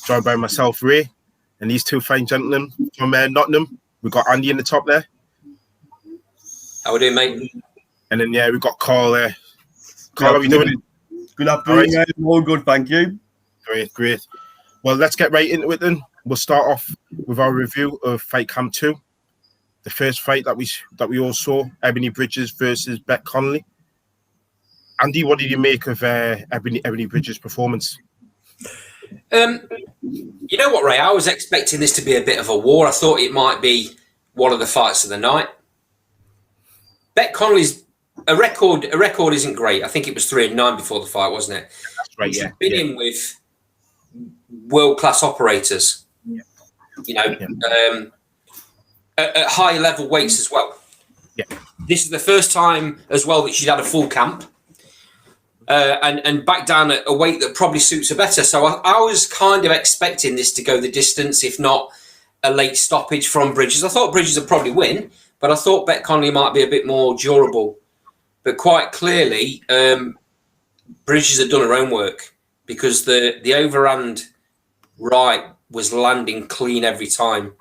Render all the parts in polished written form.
joined by myself, Ray, and these two fine gentlemen from Nottingham. We've got Andy in the top there. How we doing, mate? And then, we've got Carl there. Carl, how are you doing? Good afternoon, mate. All good, thank you. Great. Well, let's get right into it then. We'll start off with our review of Fight Camp 2. The first fight that we all saw, Ebony Bridges versus Beck Connolly. Andy, what did you make of Ebony Bridges' performance? You know what, Ray? I was expecting this to be a bit of a war. I thought it might be one of the fights of the night. Beck Connolly's a record isn't great. I think it was 3-9 before the fight, wasn't it? That's right. She's been in with world-class operators. Yeah. You know, at high level weights as well. Yeah. This is the first time as well that she'd had a full camp. And back down at a weight that probably suits her better. So I was kind of expecting this to go the distance, if not a late stoppage from Bridges. I thought Bridges would probably win, but I thought Beck Connolly might be a bit more durable. But quite clearly, Bridges had done her own work because the overhand right was landing clean every time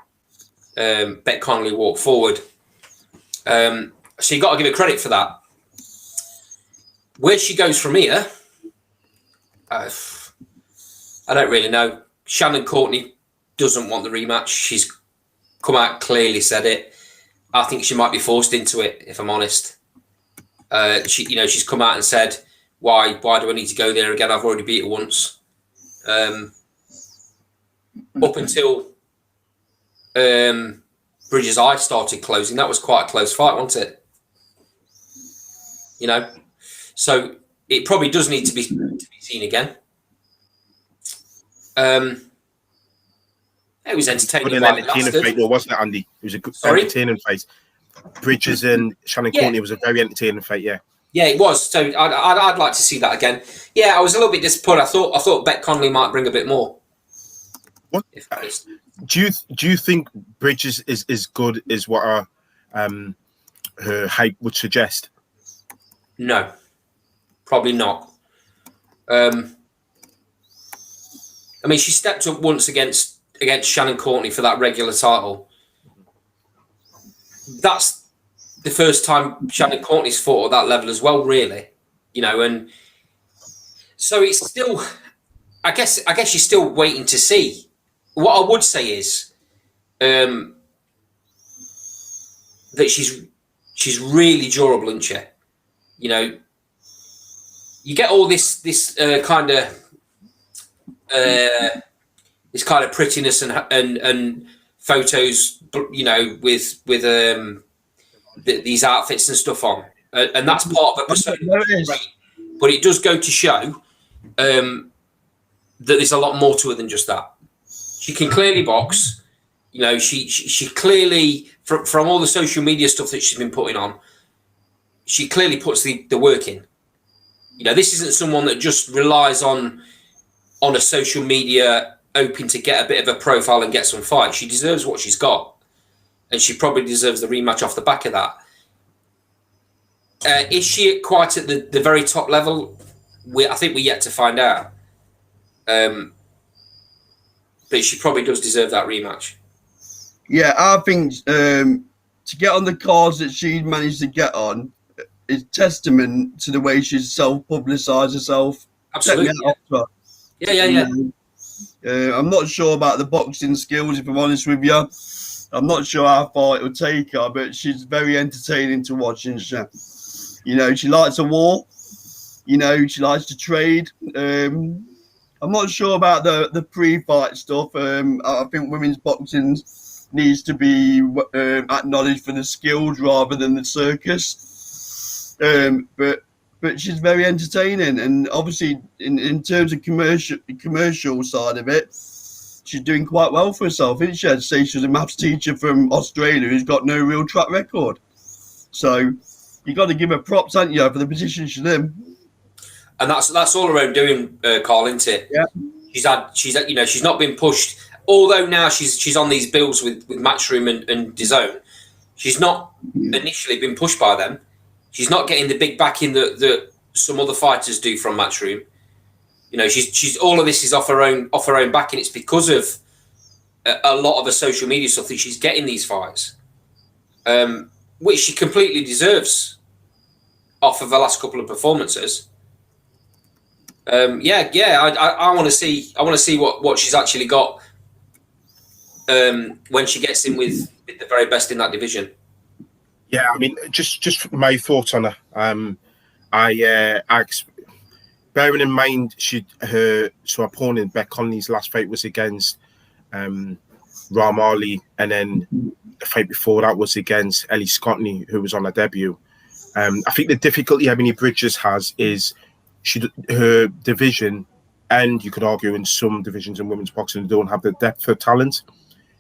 Beck Connolly walked forward. So you got to give her credit for that. Where she goes from here, I don't really know. Shannon Courtney doesn't want the rematch. She's come out, clearly said it. I think she might be forced into it, if I'm honest. She's come out and said, why do I need to go there again? I've already beat her once. Up until Bridges' eyes started closing, that was quite a close fight, wasn't it? You know? So it probably does need to be seen again. It was entertaining. Fight, though, wasn't it, Andy? It was a good, entertaining fight. Bridges and Shannon Courtney was a very entertaining fight. Yeah. Yeah, it was. So I'd like to see that again. Yeah, I was a little bit disappointed. I thought Beck Connolly might bring a bit more. What do you think Bridges is good? Is what her hype would suggest? No. Probably not. I mean, she stepped up once against Shannon Courtney for that regular title. That's the first time Shannon Courtney's fought at that level as well, really. You know, and so it's still. I guess you're still waiting to see. What I would say is that she's really durable, isn't she? You know. You get all this kind of prettiness and photos, you know, with these outfits and stuff on, and that's part of a persona. But it does go to show that there's a lot more to her than just that. She can clearly box. You know, she clearly from all the social media stuff that she's been putting on, she clearly puts the work in. You know, this isn't someone that just relies on a social media hoping to get a bit of a profile and get some fights. She deserves what she's got. And she probably deserves the rematch off the back of that. Is she quite at the very top level? I think we're yet to find out. But she probably does deserve that rematch. Yeah, I think to get on the cards that she managed to get on, is testament to the way she's self-publicised herself. Absolutely. Yeah. I'm not sure about the boxing skills, if I'm honest with you. I'm not sure how far it will take her, but she's very entertaining to watch. And you know, she likes a war. You know, she likes to trade. I'm not sure about the pre-fight stuff. I think women's boxing needs to be acknowledged for the skills rather than the circus. But she's very entertaining, and obviously in terms of commercial side of it, she's doing quite well for herself, isn't she? I'd say she's a maths teacher from Australia who's got no real track record. So you got to give her props, haven't you, for the position she's in. And that's all her own doing, Carl, isn't it? Yeah. She's you know, she's not been pushed. Although now she's on these bills with Matchroom and DAZN, she's not initially been pushed by them. She's not getting the big backing that some other fighters do from Matchroom. You know, she's all of this is off her own back, and it's because of a lot of the social media stuff that she's getting these fights, which she completely deserves off of the last couple of performances. I want to see what she's actually got when she gets in with the very best in that division. Yeah, I mean, just my thoughts on her. Bearing in mind her opponent Beck Conley's last fight was against Ram Ali, and then the fight before that was against Ellie Scottney, who was on her debut. I think the difficulty Ebony Bridges has is her division, and you could argue in some divisions in women's boxing, don't have the depth of talent.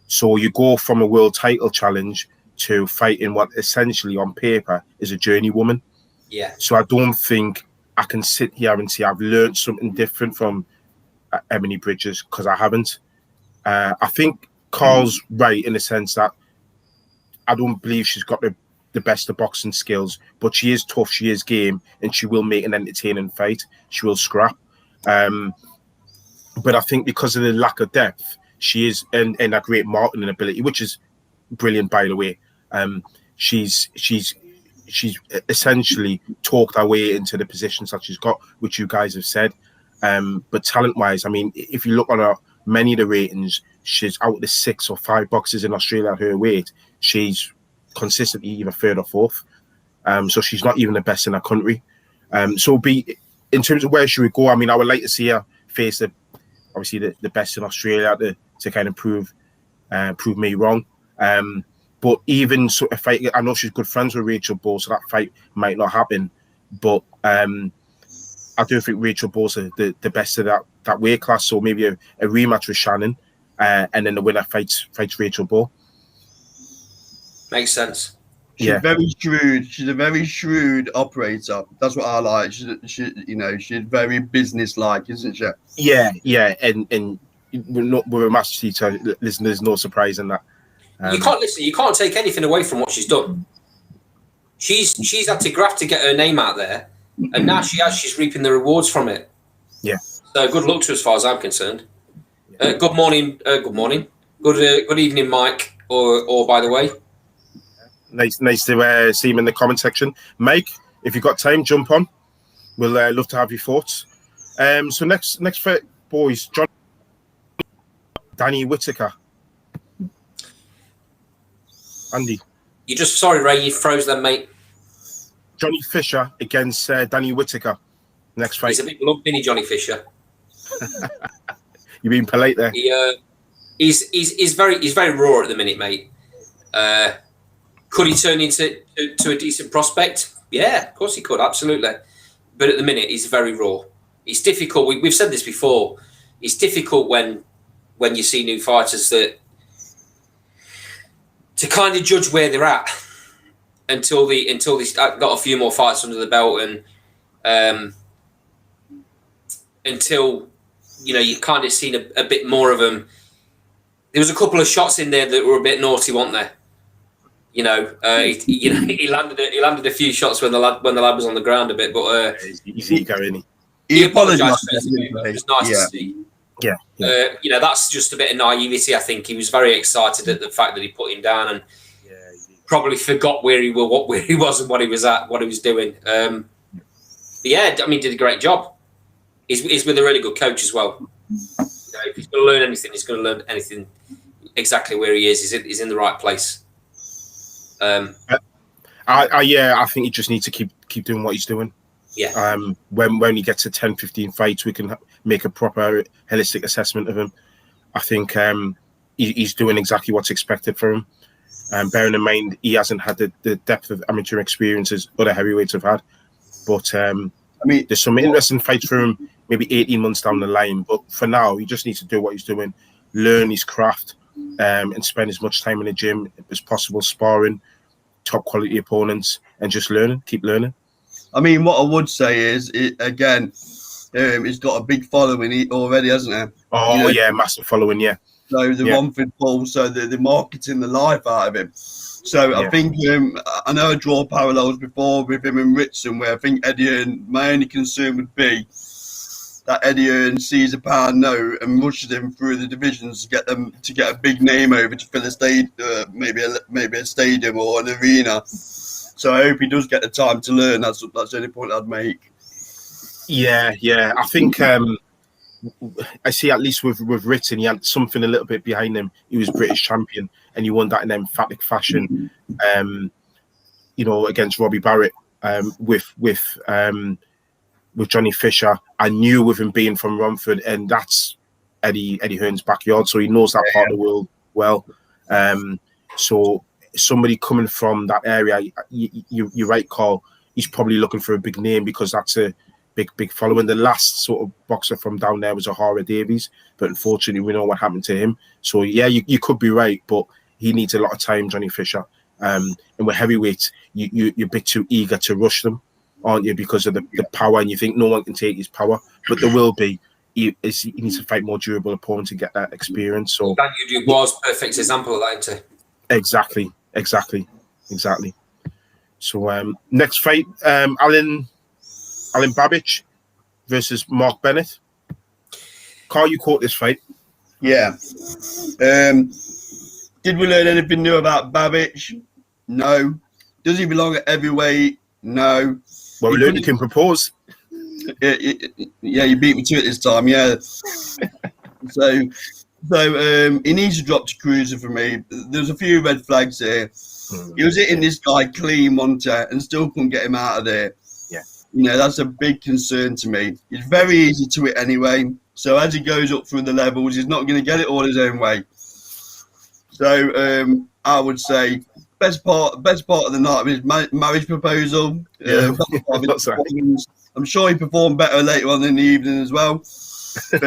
So you go from a world title challenge to fighting what essentially on paper is a journeywoman. Yeah. So I don't think I can sit here and say I've learned something different from Ebony Bridges, because I haven't. I think Carl's right in the sense that I don't believe she's got the best of boxing skills, but she is tough, she is game, and she will make an entertaining fight. She will scrap. But I think because of the lack of depth, she is in a great marketing ability, which is brilliant, by the way. She's essentially talked her way into the positions that she's got, which you guys have said. But talent-wise, I mean, if you look on her many of the ratings, she's out of the 6 or 5 boxers in Australia at her weight. She's consistently either 3rd or 4th. So she's not even the best in her country. So in terms of where she would go, I mean, I would like to see her face obviously the best in Australia to kind of prove me wrong. But even so, a fight, I know she's good friends with Rachel Ball, so that fight might not happen. But I do think Rachel Ball's the best of that weight class. So maybe a rematch with Shannon, and then the winner fights Rachel Ball. Makes sense. She's very shrewd. She's a very shrewd operator. That's what I like. She's very business-like, isn't she? Yeah, and we're a master teacher. There's no surprise in that. You can't take anything away from what she's done. She's had to graft to get her name out there, and now she's reaping the rewards from it. Yeah. So good luck to her as far as I'm concerned. Good morning. Good evening, Mike. Or by the way. Nice to see him in the comment section. Mike, if you've got time, jump on. We'll love to have your thoughts. So next fight, boys, Danny Whittaker. Andy. You just, sorry, Ray, you froze them, mate. Johnny Fisher against Danny Whittaker. Next fight. He's a big lump, isn't he, Johnny Fisher? You're being polite there. He's very raw at the minute, mate. Could he turn into a decent prospect? Yeah, of course he could, absolutely. But at the minute, he's very raw. It's difficult. We've said this before. It's difficult when you see new fighters to kind of judge where they're at until they got a few more fights under the belt, and until you've kind of seen a bit more of them. There was a couple of shots in there that were a bit naughty, weren't there? He landed a few shots when the lad was on the ground a bit, but he's ego, isn't he? He apologised. It was nice to see. Yeah. That's just a bit of naivety. I think he was very excited at the fact that he put him down, and probably forgot where he was and what he was doing. Did a great job. He's with a really good coach as well. If he's going to learn anything, he's going to learn anything exactly where he is. He's in the right place. I think he just needs to keep doing what he's doing. Yeah. When he gets to 10, 15 fights, we can make a proper holistic assessment of him. I think he's doing exactly what's expected from him. Bearing in mind, he hasn't had the depth of amateur experience as other heavyweights have had. But there's some interesting fights for him, maybe 18 months down the line. But for now, he just needs to do what he's doing, learn his craft, and spend as much time in the gym as possible, sparring top quality opponents, and just keep learning. I mean, what I would say is, he's got a big following already, hasn't he? Oh, massive following, yeah. So the Romford Paul, so they're marketing the life out of him. So I think, I know I draw parallels before with him and Ritson, where I think Eddie, and my only concern would be, that Eddie Hearn sees a pound note and rushes him through the divisions to get a big name over to fill a maybe a stadium or an arena. So I hope he does get the time to learn. That's the only point I'd make. Yeah. I think I see at least with Ritten, he had something a little bit behind him. He was British champion, and he won that in emphatic fashion. Against Robbie Barrett. With Johnny Fisher, I knew with him being from Romford, and that's Eddie Hearn's backyard, so he knows that part of the world well. So somebody coming from that area, you're right, Carl. He's probably looking for a big name because that's a big following. The last sort of boxer from down there was O'Hara Davies, but unfortunately, we know what happened to him. So yeah, you could be right, but he needs a lot of time, Johnny Fisher. And with heavyweights, you're a bit too eager to rush them, aren't you? Because of the power, and you think no one can take his power, but there will be. He needs to fight more durable opponents to get that experience. So Daniel Dubois, perfect example of that, isn't it? Exactly. So next fight, Alain Babich versus Mark Bennett. Carl, you caught this fight. Yeah. Did we learn anything new about Babich? No. Does he belong at heavyweight? No. Well, we learned he can propose. Yeah, you beat me to it this time. Yeah. So he needs to drop to cruiser for me. There's a few red flags here. He was hitting this guy clean one time and still couldn't get him out of there. Yeah. That's a big concern to me. It's very easy to hit anyway. So as he goes up through the levels, he's not going to get it all his own way. So I would say best part of the night of his marriage proposal. That's right. I'm sure he performed better later on in the evening as well. But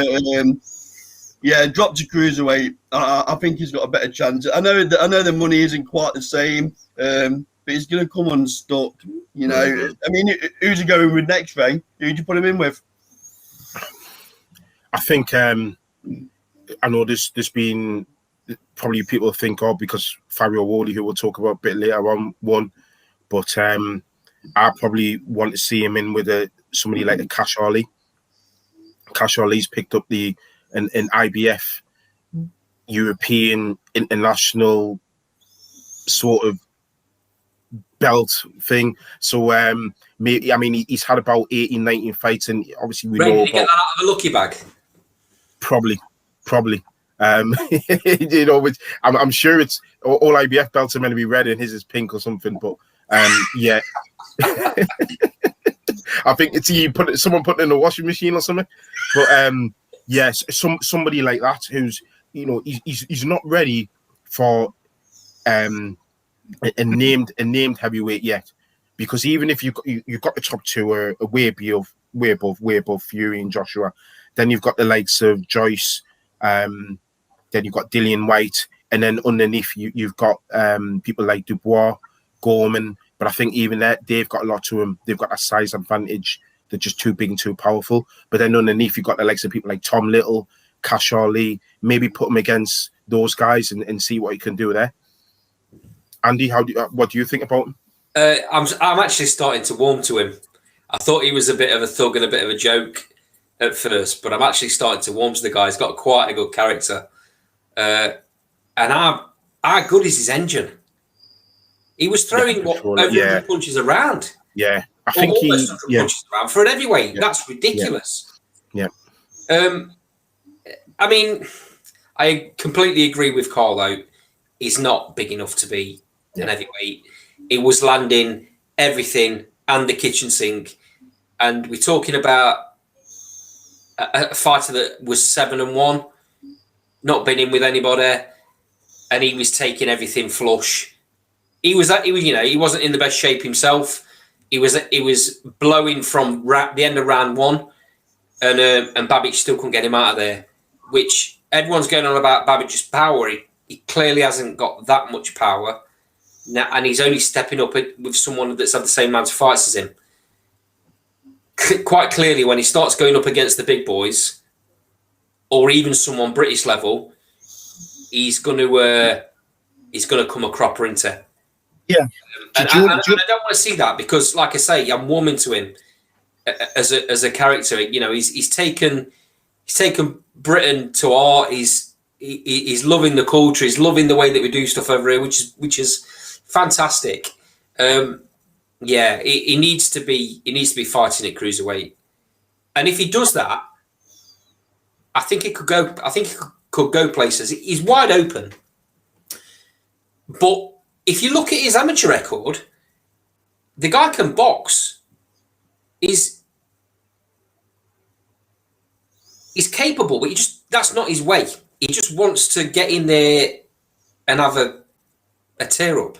drop to cruiserweight. I think he's got a better chance. I know the money isn't quite the same, but he's going to come unstuck. I mean, who's he going with next, Ray? Who'd you put him in with? I think I know there's been probably people think because Fabio Wally, who we'll talk about a bit later on, won, but I probably want to see him in with somebody like a Cash Ali. Cash Ali's picked up an IBF European international sort of belt thing. So he's had about 18, 19 fights, and obviously we know. Did he get that out of a lucky bag? Probably. I'm sure it's all IBF belts are meant to be red and his is pink or something, but yeah. I think it's someone put it in a washing machine or something. But yes, somebody like that who's he's not ready for a named heavyweight yet, because even if you've got the top two are way above Fury and Joshua, then you've got the likes of Joyce, then you've got Dillian White, and then underneath you've got people like Dubois, Gorman. But I think even that they've got a lot to them. They've got that size advantage. They're just too big and too powerful. But then underneath you've got the likes of people like Tom Little, Cash Ali. Maybe put them against those guys and see what he can do there. Andy, what do you think about him? I'm actually starting to warm to him. I thought he was a bit of a thug and a bit of a joke at first, but I'm actually starting to warm to the guy. He's got quite a good character. And how good is his engine? He was throwing over 100 punches around. Yeah, I think punches around for an heavyweight. Yeah. That's ridiculous. Yeah. I mean, I completely agree with Carl, though. He's not big enough to be an heavyweight. He was landing everything and the kitchen sink. And we're talking about a fighter that was 7-1, not been in with anybody, and he was taking everything flush. He wasn't in the best shape himself. He was blowing from the end of round one, and Babich still couldn't get him out of there. Which everyone's going on about Babich's power. He clearly hasn't got that much power now, and he's only stepping up with someone that's had the same amount of fights as him. Quite clearly, when he starts going up against the big boys, or even someone British level, he's going to come a cropper into. Yeah, and I don't want to see that because, like I say, I'm warming to him. as a character. You know, he's taken Britain to art. He's loving the culture. He's loving the way that we do stuff over here, which is fantastic. Yeah, he needs to be fighting at cruiserweight, and if he does that, I think it could go. I think it could go places. He's wide open, but if you look at his amateur record, the guy can box. He's capable, but that's not his way. He just wants to get in there and have a tear up.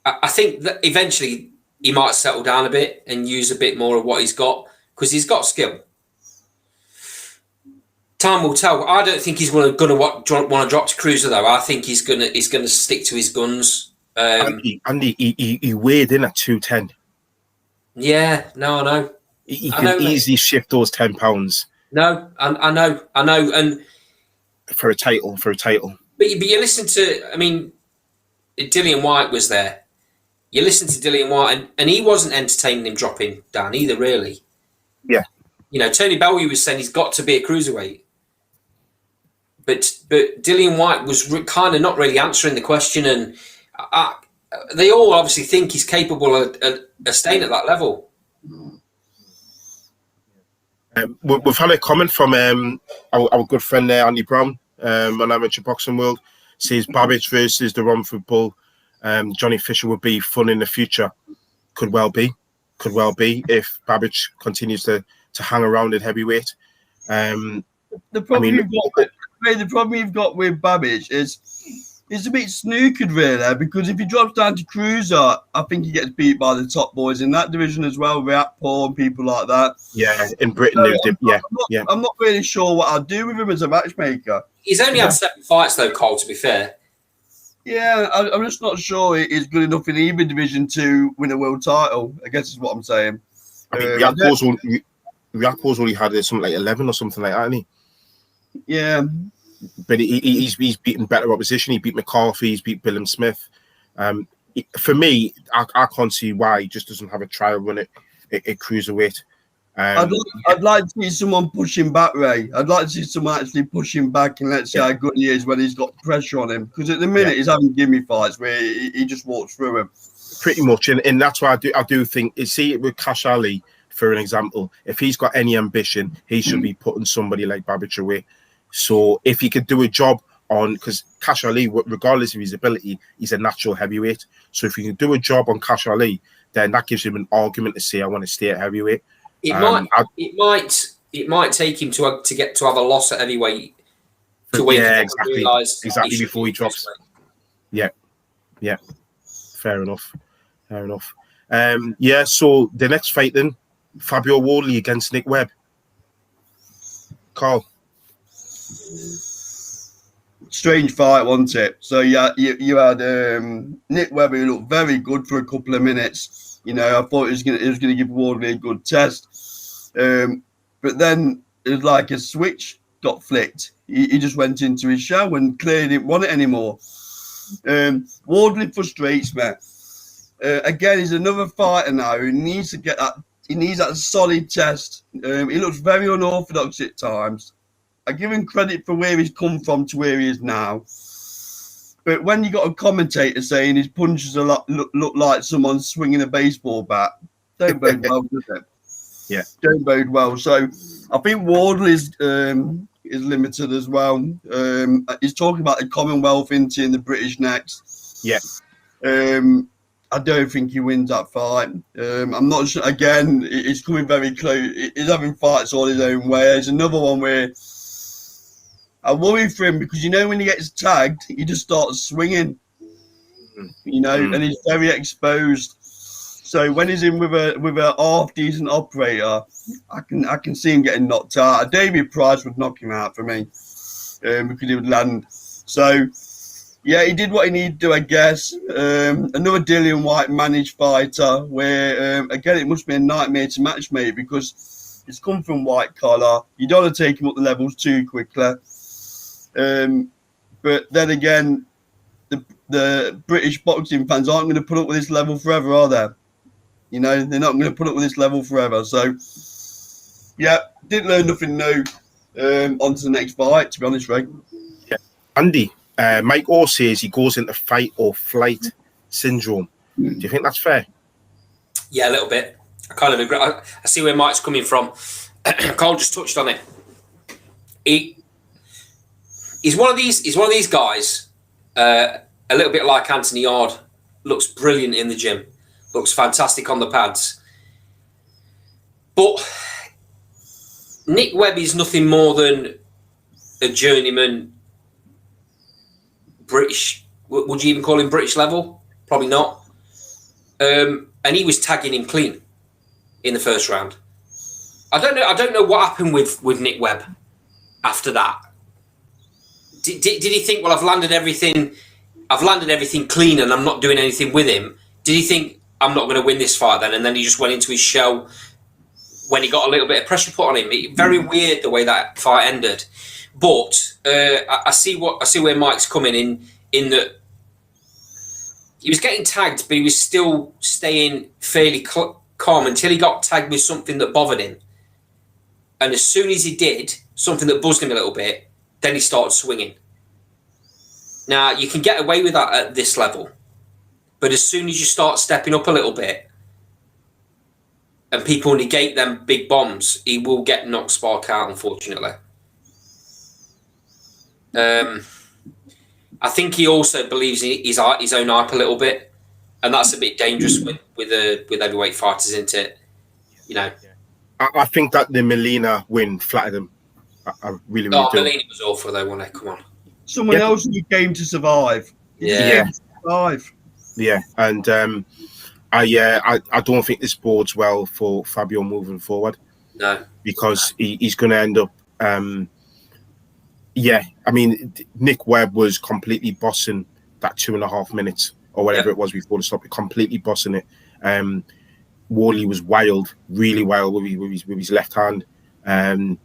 I think that eventually he might settle down a bit and use a bit more of what he's got, because he's got skill. Time will tell. I don't think he's going to want to drop to cruiser though. I think he's going to stick to his guns. Andy, he weighed in at 210. Yeah, no, I know. He can easily shift those 10 pounds. No, I know, and for a title. But you listen to, I mean, Dillian White was there. You listen to Dillian White, and he wasn't entertaining him dropping down either, really. Yeah. You know, Tony Bellew was saying he's got to be a cruiserweight. But Dillian White was kind of not really answering the question, and they all obviously think he's capable of staying at that level. We've had a comment from our good friend there, Andy Brown, on Amateur Boxing World. Says Babich versus the Romford Bull. Johnny Fisher would be fun in the future. Could well be if Babich continues to hang around at heavyweight. The problem you've got with Babich is it's a bit snookered really, because if he drops down to cruiser, I think he gets beat by the top boys in that division as well, Reactpor and people like that. Yeah, in Britain, I'm not really sure what I'd do with him as a matchmaker. He's only had 7 fights though, Cole, to be fair. Yeah, I'm just not sure he's good enough in either division to win a world title, I guess is what I'm saying. I mean, Reactpor's only had something like 11 or something like that, hasn't he? Yeah. But he's beaten better opposition. He beat McCarthy. He's beat Billum Smith. For me, I can't see why he just doesn't have a trial run at cruiserweight. I'd like to see someone pushing back, Ray. I'd like to see someone actually pushing back, and let's see how good he is when he's got pressure on him. Because at the minute he's having gimme fights where he just walks through him. Pretty much, and that's why I do think. See, with Cash Ali, for an example, if he's got any ambition, he should be putting somebody like Babich away. So if he could do a job on, because Cash Ali, regardless of his ability, he's a natural heavyweight. So if he can do a job on Cash Ali, then that gives him an argument to say, I want to stay at heavyweight. It might take him to have a loss at heavyweight to win. Yeah, exactly before he drops. Yeah. Fair enough. So the next fight then, Fabio Wardley against Nick Webb. Carl. Strange fight, wasn't it? So you had Nick Webb, who looked very good for a couple of minutes. You know, I thought it was gonna give Wardley a good test, but then it was like a switch got flicked. He just went into his shell and clearly didn't want it anymore. Wardley frustrates me. Again, he's another fighter now who needs to get that. He needs that solid test. He looks very unorthodox at times. I give him credit for where he's come from to where he is now. But when you got a commentator saying his punches look like someone swinging a baseball bat, don't bode well, does it? Yeah, don't bode well. So I think Wardley is limited as well. He's talking about the Commonwealth in the British next. Yeah. I don't think he wins that fight. I'm not sure. Again, he's coming very close. He's having fights all his own way. There's another one where I worry for him because, you know, when he gets tagged, he just starts swinging, you know, and he's very exposed. So when he's in with a half decent operator, I can see him getting knocked out. David Price would knock him out for me because he would land. So yeah, he did what he needed to do, I guess. Another Dillian White managed fighter where again it must be a nightmare to matchmate because it's come from white collar. You don't want to take him up the levels too quickly. But then again, the British boxing fans aren't going to put up with this level forever, are they? You know, they're not going to put up with this level forever. So, yeah, didn't learn nothing new. On to the next fight, to be honest, Ray. Yeah. Andy, Mike Orr says he goes into fight or flight syndrome. Do you think that's fair? Yeah, a little bit. I kind of agree. I see where Mike's coming from. Carl just touched on it. He's one of these guys, a little bit like Anthony Yard. Looks brilliant in the gym. Looks fantastic on the pads. But Nick Webb is nothing more than a journeyman British. Would you even call him British level? Probably not. And he was tagging him clean in the first round. I don't know what happened with Nick Webb after that. Did he think, well, I've landed everything clean and I'm not doing anything with him? Did he think, I'm not going to win this fight then? And then he just went into his shell when he got a little bit of pressure put on him. Very weird the way that fight ended. But I see where Mike's coming in that he was getting tagged, but he was still staying fairly calm until he got tagged with something that bothered him. And as soon as he did, something that buzzed him a little bit, then he started swinging. Now, you can get away with that at this level. But as soon as you start stepping up a little bit and people negate them big bombs, he will get knocked spark out, unfortunately. I think he also believes in his own hype a little bit. And that's a bit dangerous with heavyweight fighters, isn't it? You know. I think that the Molina win flattered him. I really do. Molina was awful though, wasn't it? Come on. Someone else who came to survive. Yeah. Yeah, and I don't think this bodes well for Fabio moving forward. No, because he's going to end up. I mean, Nick Webb was completely bossing that 2.5 minutes or whatever it was before the stop. Completely bossing it. Wally was wild, really wild with his left hand. The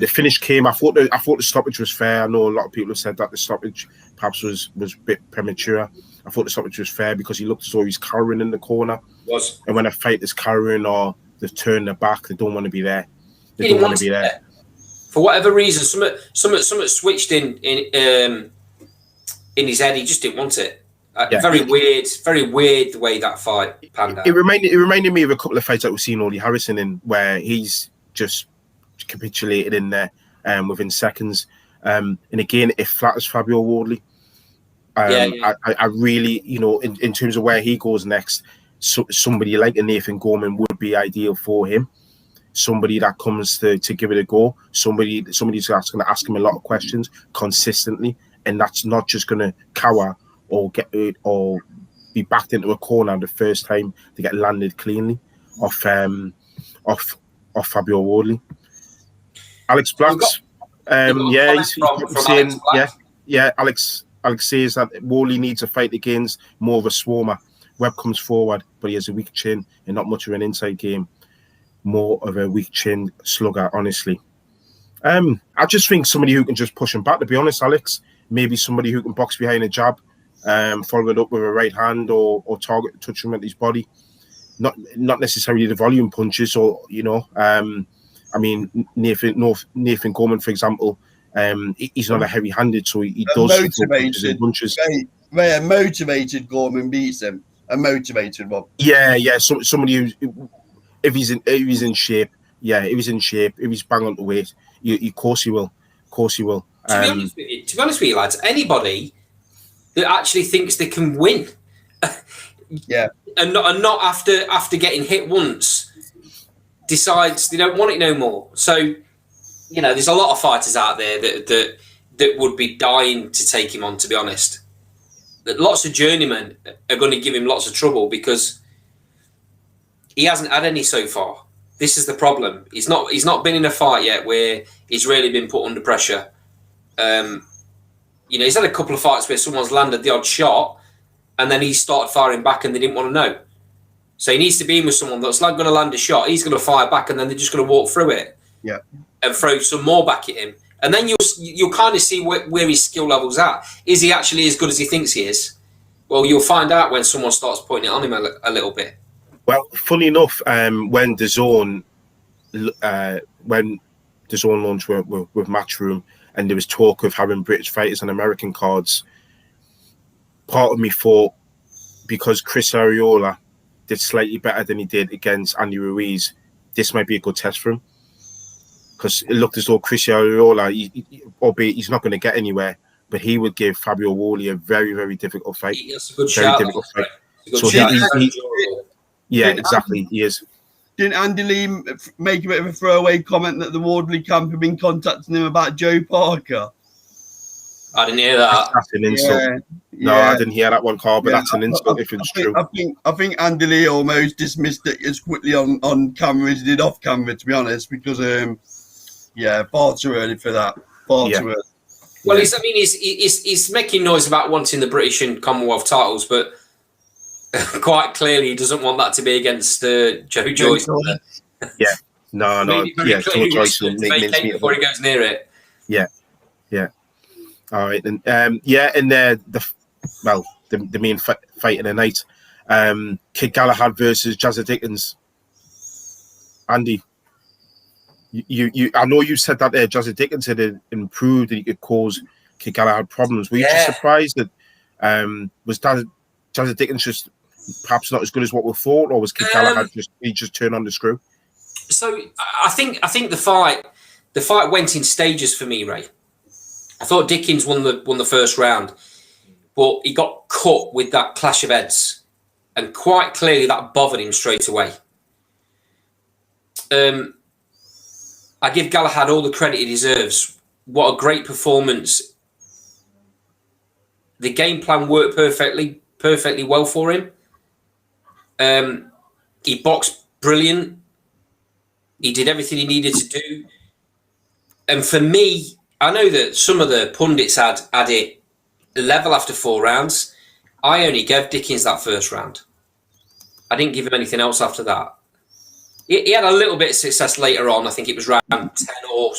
finish came. I thought the stoppage was fair. I know a lot of people have said that the stoppage perhaps was a bit premature. I thought the stoppage was fair because he looked as though he was cowering in the corner. And when a fight is cowering or they've turned their back, they don't want to be there. They don't want to be there. For whatever reason, something switched in his head. He just didn't want it. Very weird the way that fight panned out. It reminded me of a couple of fights that we've seen Ollie Harrison in, where he's just capitulated in there within seconds. And again, it flatters Fabio Wardley. I really, in terms of where he goes next, somebody like a Nathan Gorman would be ideal for him. Somebody that comes to give it a go. Somebody's going to ask him a lot of questions consistently, and that's not just going to cower or be backed into a corner the first time to get landed cleanly off Fabio Wardley. Alex Black's, he's saying, Alex says that Wardley needs a fight against more of a swarmer. Webb comes forward, but he has a weak chin and not much of an inside game. More of a weak chin slugger, honestly. I just think somebody who can just push him back, to be honest, Alex. Maybe somebody who can box behind a jab, follow it up with a right hand or target, touch him at his body. Not necessarily the volume punches or, I mean, Nathan Gorman, for example, he's not a heavy-handed, so he does punches. A motivated Gorman beats him. A motivated one. Yeah. Somebody who, if he's in shape, if he's bang on the weight, of course he will. To be honest with you, lads, anybody that actually thinks they can win, and not after getting hit once, decides they don't want it no more. So, there's a lot of fighters out there that would be dying to take him on, to be honest. That lots of journeymen are going to give him lots of trouble because he hasn't had any so far. This is the problem. He's not been in a fight yet where he's really been put under pressure. He's had a couple of fights where someone's landed the odd shot and then he started firing back and they didn't want to know. So he needs to be in with someone that's like going to land a shot. He's going to fire back and then they're just going to walk through it. Yeah. And throw some more back at him. And then you'll kind of see where his skill level's at. Is he actually as good as he thinks he is? Well, you'll find out when someone starts putting it on him a little bit. Well, funny enough, when DAZN launched with Matchroom, and there was talk of having British fighters on American cards, part of me thought, because Chris Arreola did slightly better than he did against Andy Ruiz, this might be a good test for him. Because it looked as though Chris Arreola, albeit he's not going to get anywhere, but he would give Fabio Wally a very, very difficult fight. That's a good very shout. difficult fight. So yeah, exactly. He is. Didn't Andy Lee make a bit of a throwaway comment that the Wardley camp have been contacting him about Joe Parker? I didn't hear that. That's an insult. No, I didn't hear that one, Carl, but that's an insult if it's true. I think Andy Lee almost dismissed it as quickly on camera as he did off camera, to be honest, because far too early for that. Far too early. Well, he's making noise about wanting the British and Commonwealth titles, but quite clearly he doesn't want that to be against Joe Joyce. Yeah, no, yeah, Joe Joyce will vacate before he goes near it. Yeah. All right, and the main fight of the night, Kid Galahad versus Jazza Dickens. Andy, you I know you said that Jazza Dickens had improved and he could cause Kid Galahad problems. Were you just surprised that was Jazza Dickens just perhaps not as good as what we thought, or was Kid Galahad just turned on the screw? So I think the fight went in stages for me, Ray. I thought Dickens won the first round, but he got cut with that clash of heads, and quite clearly that bothered him straight away. I give Galahad all the credit he deserves. What a great performance! The game plan worked perfectly well for him. He boxed brilliant. He did everything he needed to do, and for me, I know that some of the pundits had it level after 4 rounds. I only gave Dickens that first round. I didn't give him anything else after that. He had a little bit of success later on. I think it was round 10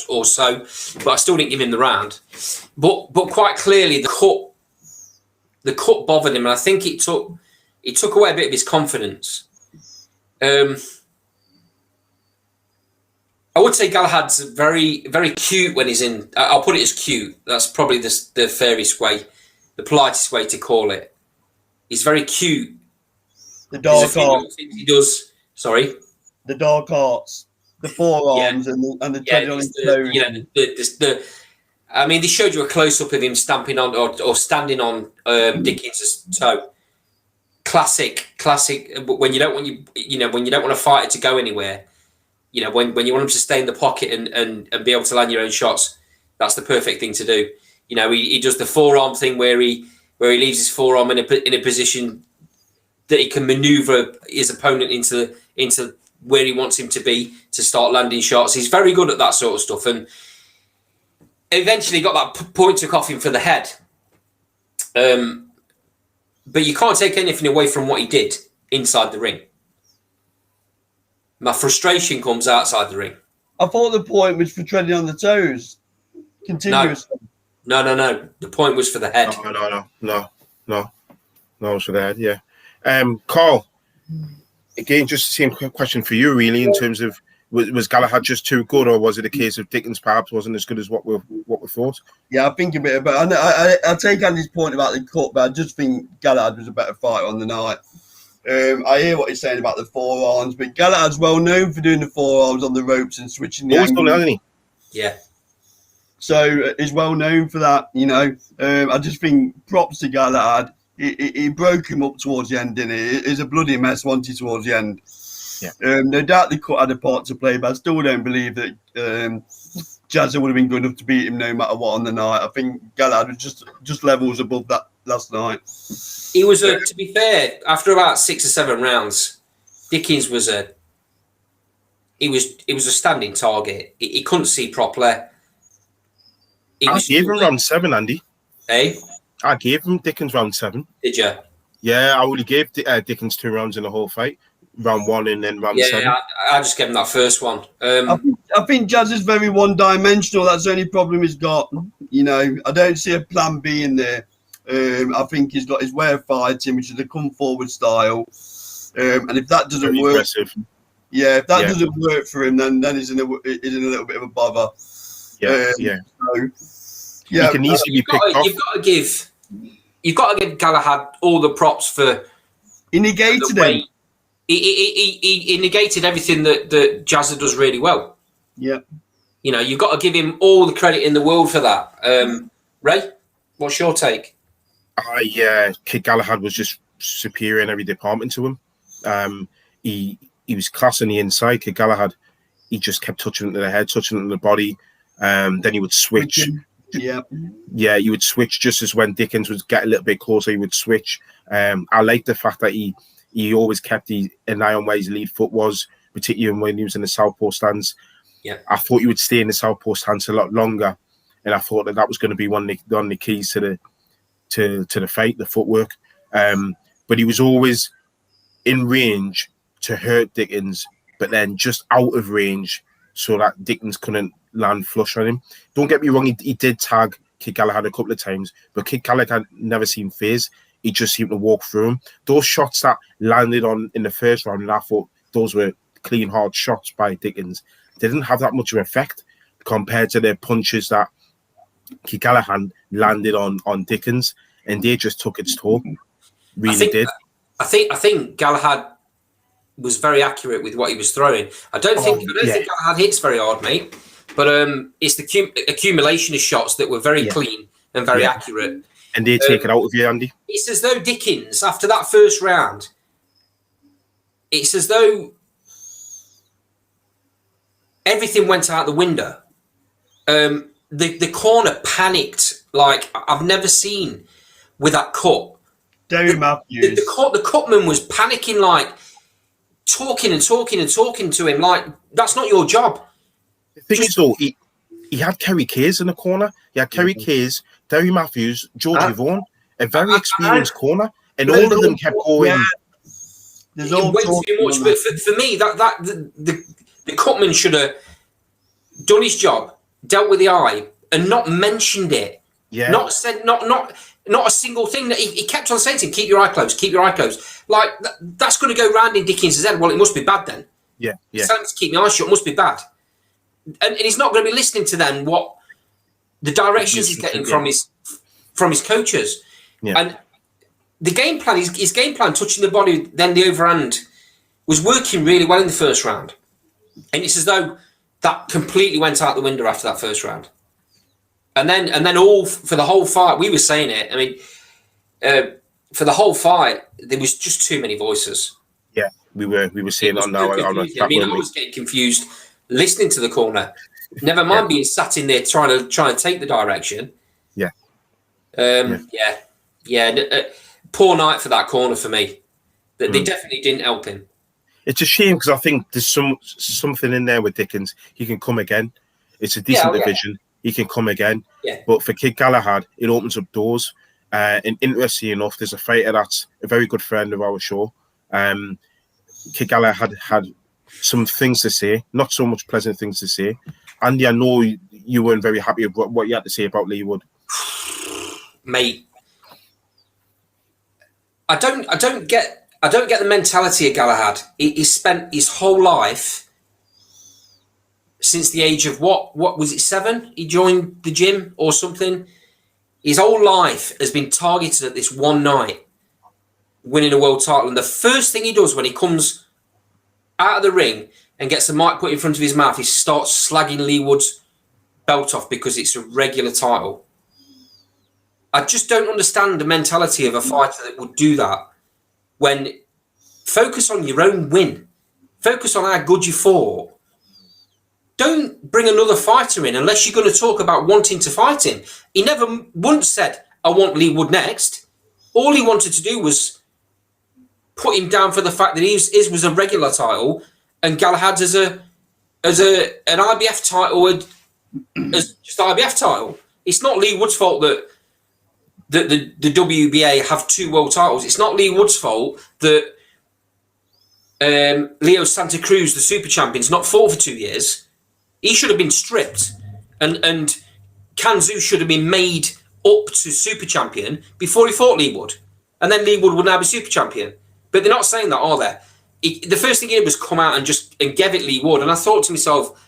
or so, but I still didn't give him the round. But quite clearly, the cut bothered him, and I think it took away a bit of his confidence. I would say Galahad's very, very cute when he's in. I'll put it as cute. That's probably the fairest way, the politest way to call it. He's very cute. The dark arts. He does. Sorry. The dark arts, the forearms, and the tread on his toes. I mean, they showed you a close up of him stamping on or standing on Dickens' toe. Classic. When you don't want when you don't want a fighter to go anywhere. You know, when you want him to stay in the pocket and be able to land your own shots, that's the perfect thing to do. You know, he does the forearm thing where he leaves his forearm in a position that he can maneuver his opponent into where he wants him to be to start landing shots. He's very good at that sort of stuff, and eventually got that point took off him for the head. But you can't take anything away from what he did inside the ring. My frustration comes outside the ring. I thought the point was for treading on the toes continuously. No. The point was for the head. No. It was for the head, yeah. Carl, again, just the same question for you, really, in terms of was Galahad just too good, or was it a case of Dickens perhaps wasn't as good as what we thought? Yeah, I think a bit about. I take Andy's point about the cut, but I just think Galahad was a better fighter on the night. I hear what he's saying about the forearms, but Galahad's well known for doing the forearms on the ropes and switching the angle. Hasn't he? Yeah. So he's well known for that, you know. I just think props to Galahad. He broke him up towards the end, didn't he? It was a bloody mess, wasn't he, towards the end? Yeah. No doubt the cut had a part to play, but I still don't believe that Jazza would have been good enough to beat him no matter what on the night. I think Galahad was just levels above that last night. He was to be fair, after about 6 or 7 rounds, Dickens was a standing target. He couldn't see properly. I gave him round 7, Andy. Hey? I gave him Dickens round 7. Did you? Yeah, I only gave Dickens 2 rounds in the whole fight. Round 1 and then round 7. I just gave him that first one. I think Jazz is very one-dimensional. That's the only problem he's got. You know, I don't see a plan B in there. I think he's got his way of fighting, which is the come-forward style. And if that doesn't Very work, impressive. if that doesn't work for him, then he's in a little bit of a bother. Yeah, So, He can easily be picked off. You've got to give Galahad all the props for. He negated him. He negated everything that Jazza does really well. Yeah. You know, you've got to give him all the credit in the world for that. Ray, what's your take? Kid Galahad was just superior in every department to him. He was class on the inside. Kid Galahad, he just kept touching it to the head, touching it to the body. Then he would switch. Yeah, he would switch just as when Dickens would get a little bit closer, he would switch. I like the fact that he always kept an eye on where his lead foot was, particularly when he was in the southpaw stance. Yeah, I thought he would stay in the southpaw stance a lot longer, and I thought that was going to be one of the keys to the fight, the footwork. But he was always in range to hurt Dickens, but then just out of range so that Dickens couldn't land flush on him. Don't get me wrong, he did tag Kid Galahad a couple of times, but Kid Galahad never seemed phased. He just seemed to walk through him. Those shots that landed on in the first round, and I thought those were clean, hard shots by Dickens, they didn't have that much of an effect compared to the punches that Kid Galahad landed on Dickens, and they just took its toll. Really did. I think Galahad was very accurate with what he was throwing. I don't think Galahad hits very hard, mate. But it's the accumulation of shots that were very clean and very accurate. And they take it out of you, Andy. It's as though Dickens, after that first round, it's as though everything went out the window. The corner panicked like I've never seen with that cut. Derry Matthews. The cutman was panicking, like talking to him, like that's not your job. The thing is, though, he had Kerry Kayes in the corner. He had Kerry Kayes, Derry Matthews, Georgie Vaughan, a very experienced corner, and all of them kept going. Yeah. There's all way too much, but for me, the cutman should have done his job, dealt with the eye, and not mentioned it. Yeah. Not said, not a single thing that he kept on saying to him. Keep your eye closed. Keep your eye closed. Like that's going to go round in Dickens' head. Well, it must be bad then. Yeah. He's telling him to keep my eyes shut. It must be bad. And he's not going to be listening to then what the directions he's getting from his coaches. Yeah. And the game plan, his game plan, touching the body, then the overhand, was working really well in the first round. And it's as though that completely went out the window after that first round. And then all for the whole fight, we were saying it. I mean, for the whole fight, there was just too many voices. Yeah, we were seeing on now. I was getting confused listening to the corner. Never mind being sat in there trying to take the direction. Yeah. Poor night for that corner for me. They definitely didn't help him. It's a shame because I think there's something in there with Dickens. He can come again. It's a decent division. He can come again. Yeah. But for Kid Galahad, it opens up doors. And interesting enough, there's a fighter that's a very good friend of our show. Kid Galahad had some things to say, not so much pleasant things to say. Andy, I know you weren't very happy with what you had to say about Lee Wood. Mate, I don't get the mentality of Galahad. He spent his whole life since the age of what was it, 7? He joined the gym or something. His whole life has been targeted at this one night, winning a world title. And the first thing he does when he comes out of the ring and gets the mic put in front of his mouth, he starts slagging Lee Wood's belt off because it's a regular title. I just don't understand the mentality of a fighter that would do that. When focus on your own win, focus on how good you fought. Don't bring another fighter in unless you're going to talk about wanting to fight him. He never once said, I want Lee Wood next. All he wanted to do was put him down for the fact that his was a regular title and Galahad's as an IBF title, as just an IBF title. It's not Lee Wood's fault that the WBA have 2 world titles. It's not Lee Wood's fault that Leo Santa Cruz, the super champion's not fought for 2 years. He should have been stripped, and Kanzu should have been made up to super champion before he fought Lee Wood, and then Lee Wood would now be super champion. But they're not saying that, are they? The first thing he did was come out and give it Lee Wood. And I thought to myself,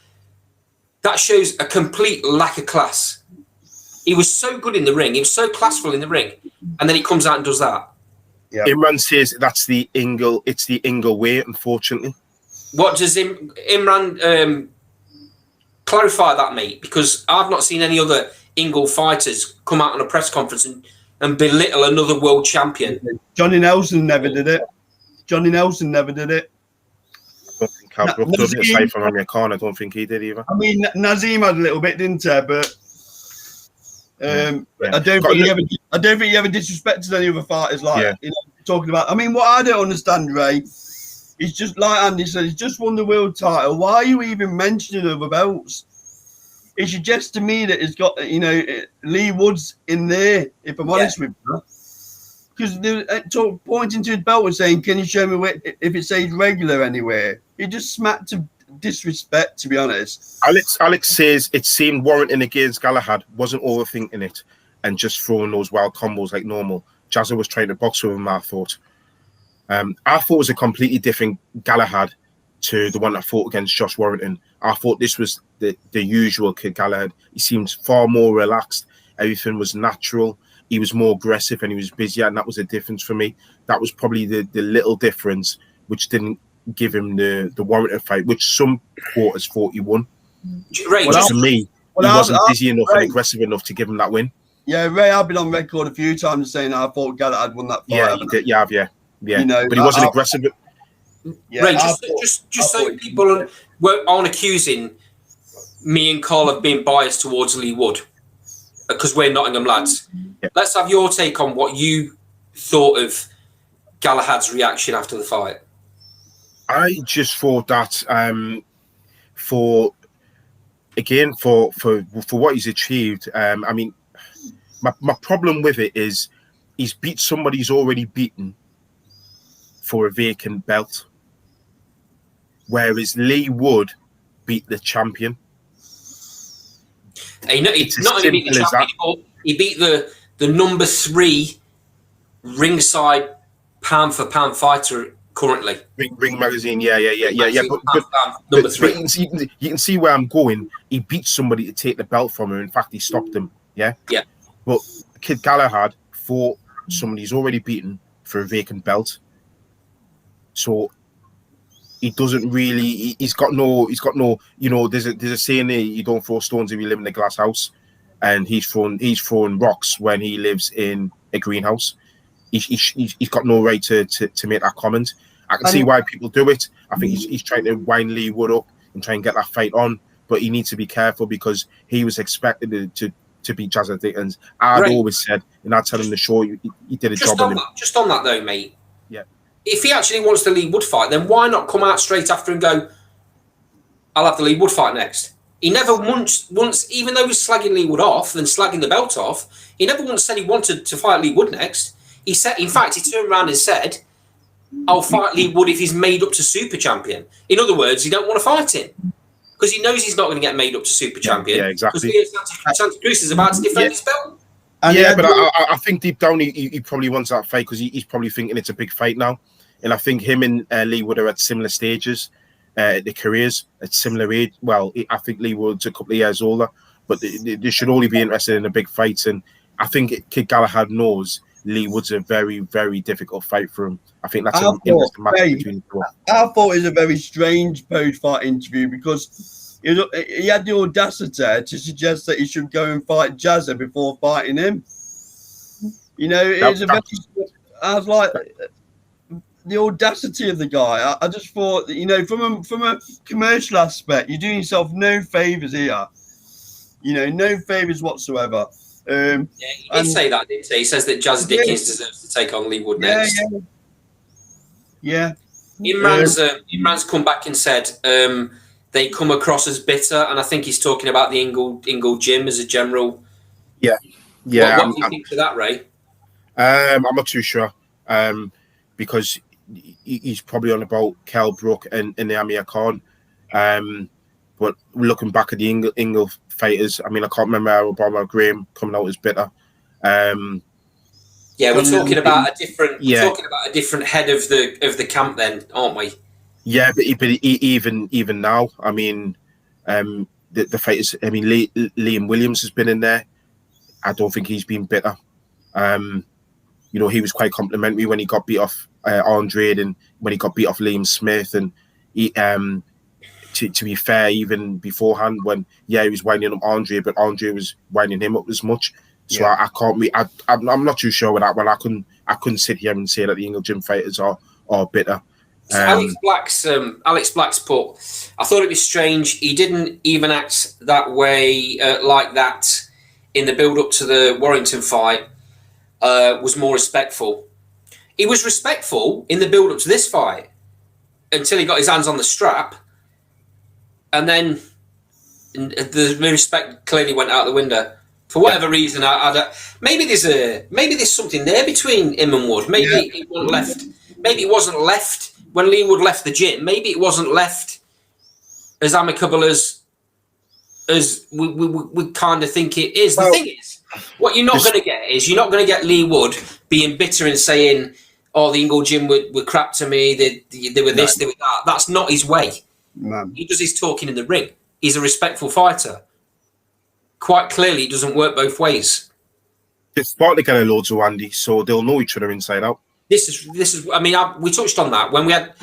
that shows a complete lack of class. He was so good in the ring. He was so classful in the ring. And then he comes out and does that. Yeah. Imran says it's the Ingle way, unfortunately. What does Imran clarify that, mate? Because I've not seen any other Ingle fighters come out on a press conference and belittle another world champion. Johnny Nelson never did it. I don't think Cal Brook does it aside from Amir Khan. I don't think he did either. I mean, Nazim had a little bit, didn't he? But I don't think he ever disrespected any other fighters talking about. I mean, what I don't understand, Ray, is just like Andy said, he's just won the world title. Why are you even mentioning other belts? It suggests to me that it's got, Lee Wood's in there, if I'm honest with you. Because they're pointing to his belt and saying, can you show me if it says regular anywhere? It just smacked to disrespect, to be honest. Alex says it seemed warranting against Galahad, wasn't overthinking it and just throwing those wild combos like normal. Jazza was trying to box with him, I thought. I thought it was a completely different Galahad to the one that fought against Josh Warrington. I thought this was the usual Kid Galahad. He seemed far more relaxed. Everything was natural. He was more aggressive and he was busier, and that was a difference for me. That was probably the little difference which didn't give him the Warrington fight, which some quarters thought he won. Ray, to me, he wasn't busy enough and aggressive enough to give him that win. Yeah, Ray, I've been on record a few times saying I thought Galahad won that fight. Yeah, you did. Yeah. But he wasn't aggressive. Yeah, Ray, just so people aren't accusing me and Carl of being biased towards Lee Wood, because we're Nottingham lads. Yeah. Let's have your take on what you thought of Galahad's reaction after the fight. I just thought that for what he's achieved, I mean, my problem with it is he's beat somebody he's already beaten for a vacant belt, whereas Lee Wood beat the champion. He not only beat the champion, he beat the number 3 ringside pound for pound fighter currently. Ring magazine, yeah. But number 3. You can see where I'm going. He beat somebody to take the belt from him. In fact, he stopped him. Yeah. But Kid Galahad fought somebody he's already beaten for a vacant belt. So he doesn't really. He's got no. There's a saying there: you don't throw stones if you live in a glass house, and he's throwing rocks when he lives in a greenhouse. He's got no right to make that comment. I can see why people do it. I think he's trying to wind Lee Wood up and try and get that fight on, but he needs to be careful because he was expected to beat Jazza Dickens. I'd always said, and I'd tell him the show, he did a job on him. Just on that though, mate. Yeah. If he actually wants the Lee Wood fight, then why not come out straight after and go, I'll have the Lee Wood fight next? He never once, even though he's slagging Lee Wood off and slagging the belt off, he never once said he wanted to fight Lee Wood next. He said, in fact, he turned around and said, I'll fight Lee Wood if he's made up to super champion. In other words, he don't want to fight him because he knows he's not going to get made up to super champion. Yeah, exactly. Because Santa Cruz is about to defend his belt. But I think deep down he probably wants that fight because he's probably thinking it's a big fight now. And I think him and Lee Wood are at similar stages, their careers at similar age. Well, I think Lee Wood's a couple of years older, but they should only be interested in a big fight. And I think Kid Galahad knows Lee Wood's a very, very difficult fight for him. I think that's an interesting match between the two. I thought it was a very strange post-fight interview because he had the audacity to suggest that he should go and fight Jazza before fighting him. I was like, the audacity of the guy. I just thought, from a commercial aspect, you're doing yourself no favours here. No favours whatsoever. He did say that, didn't he? He says that Jazza Dickens deserves to take on Lee Wood next. Yeah. Imran's come back and said they come across as bitter, and I think he's talking about the Ingle gym as a general. Yeah. What do you think of that, Ray? I'm not too sure because he's probably on about Kell Brook and the Amir Khan. But looking back at the Ingle fighters, I mean, I can't remember Obama Graham coming out as bitter. Yeah, we're talking about a different. Yeah. We're talking about a different head of the camp, then, aren't we? Yeah, but even now, I mean, the fighters. I mean, Liam Williams has been in there. I don't think he's been bitter. You know, he was quite complimentary when he got beat off Andre, and when he got beat off Liam Smith, and he, to be fair, even beforehand, when he was winding up Andre, but Andre was winding him up as much. So I can't be. I'm not too sure with that one. I couldn't sit here and say that the English gym fighters are bitter. So Alex Black's put. I thought it was strange. He didn't even act that way like that in the build up to the Warrington fight. Was more respectful. He was respectful in the build up to this fight until he got his hands on the strap, and then the respect clearly went out the window. For whatever reason, maybe there's something there between him and Wood. Maybe it wasn't left. Maybe it wasn't left when Lee Wood left the gym. Maybe it wasn't left as amicable as we kind of think it is. The thing is, what you're not going to get is Lee Wood being bitter and saying, "Oh, the Ingle gym were crap to me. They were this, they were that." That's not his way. Man. He does his talking in the ring. He's a respectful fighter. Quite clearly, it doesn't work both ways. It's part together loads of Andy, so they'll know each other inside out. This is. I mean, we touched on that when we had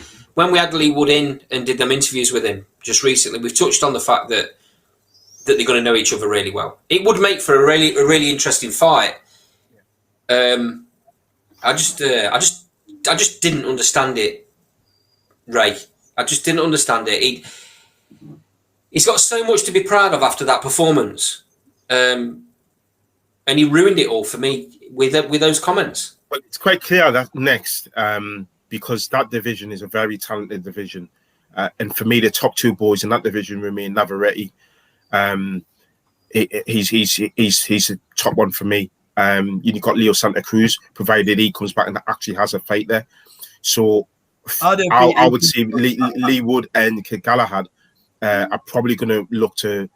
Lee Wood in and did them interviews with him just recently. We've touched on the fact that they're going to know each other really well. It would make for a really interesting fight. I just didn't understand it, Ray. I just didn't understand it. He's got so much to be proud of after that performance, and he ruined it all for me with those comments. But it's quite clear that next, because that division is a very talented division, and for me, the top two boys in that division remain Navarrete. He's the top one for me. You've got Leo Santa Cruz, provided he comes back and actually has a fight there. So I would say Lee Wood and Galahad are probably going to look to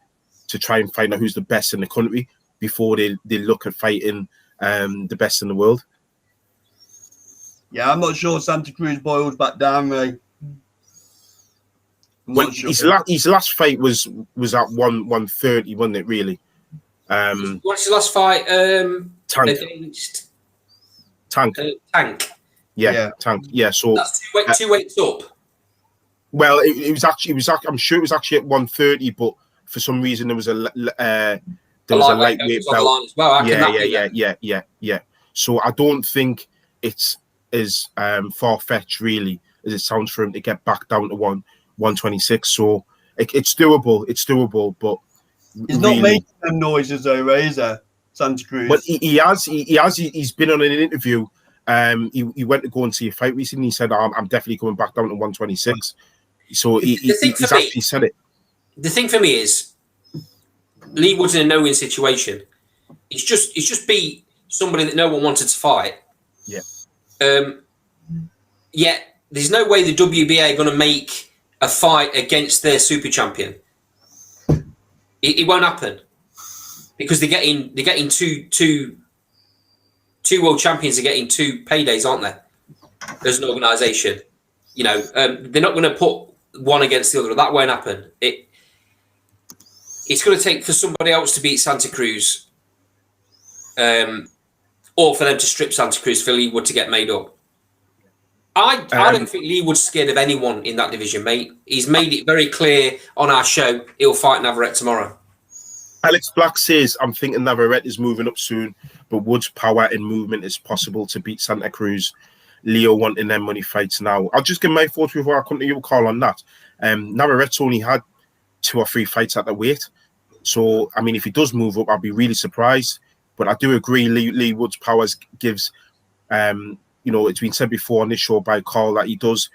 try and find out who's the best in the country before they look at fighting the best in the world. Yeah, I'm not sure Santa Cruz boils back down, Ray. Well, sure. His last fight was at 130, wasn't it? Really. What's his last fight? Tank. Against Tank. Tank. Yeah, Tank. Yeah, so that's two weights up. Well, it was actually. I'm sure it was actually at 130, but for some reason there was a lightweight belt as well. Yeah. So I don't think it's as far-fetched really as it sounds for him to get back down to 126. So it's doable. It's doable, but he's not making them noises though, Ray, is there? Santa Cruz. But he has. He's been on an interview. He went to go and see a fight recently. He said, "I'm definitely coming back down to 126." So he's actually said it. The thing for me is, Lee Wood's in a no-win situation. He's just beat somebody that no one wanted to fight. Yeah. Yet there's no way the WBA are going to make a fight against their super champion. It won't happen because they're getting two world champions are getting two paydays, aren't they? As an organisation, you know, they're not going to put one against the other. That won't happen. It's going to take for somebody else to beat Santa Cruz, or for them to strip Santa Cruz for Lee Wood to get made up. I don't think Lee Wood's scared of anyone in that division, mate. He's made it very clear on our show he'll fight Navarrete tomorrow. Alex Black says, I'm thinking Navarrete is moving up soon, but Wood's power and movement is possible to beat Santa Cruz. Leo wanting them money fights now. I'll just give my thoughts before I come to your call on that. Navarrete's only had 2 or 3 fights at the weight. So, I mean, if he does move up, I'll be really surprised. But I do agree Lee Wood's powers gives, it's been said before on this show by Carl that he does